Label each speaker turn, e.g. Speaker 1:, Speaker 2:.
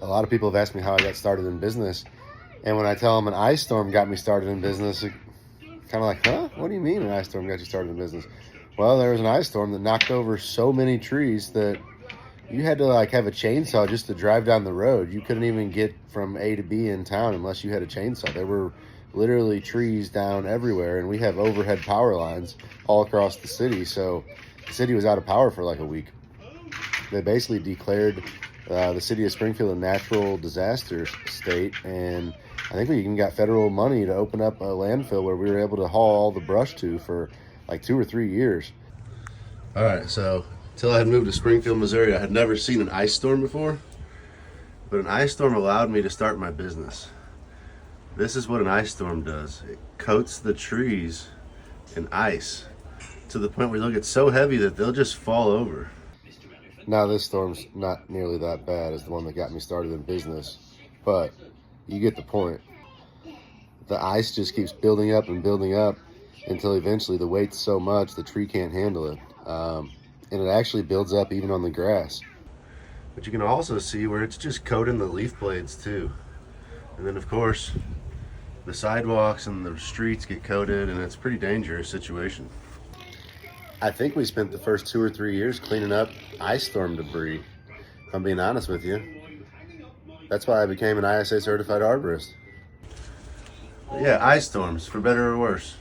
Speaker 1: A lot of people have asked me how I got started in business. And when I tell them an ice storm got me started in business, it kind of like, huh? What do you mean an ice storm got you started in business? Well, there was an ice storm that knocked over so many trees that you had to like have a chainsaw just to drive down the road. You couldn't even get from A to B in town unless you had a chainsaw. There were literally trees down everywhere, and we have overhead power lines all across the city. So the city was out of power for like a week. They basically declared the city of Springfield a natural disaster state, and I think we even got federal money to open up a landfill where we were able to haul all the brush to for like 2 or 3 years. All right, so until I had moved to Springfield, Missouri, I had never seen an ice storm before, but an ice storm allowed me to start my business. This is what an ice storm does. It coats the trees in ice to the point where they'll get so heavy that they'll just fall over. Now, this storm's not nearly that bad as the one that got me started in business, but you get the point. The ice just keeps building up and building up until eventually the weight's so much the tree can't handle it. And it actually builds up even on the grass. But you can also see where it's just coating the leaf blades too. And then of course, the sidewalks and the streets get coated, and it's a pretty dangerous situation. I think we spent the first 2 or 3 years cleaning up ice storm debris, if I'm being honest with you. That's why I became an ISA certified arborist. But yeah, ice storms, for better or worse.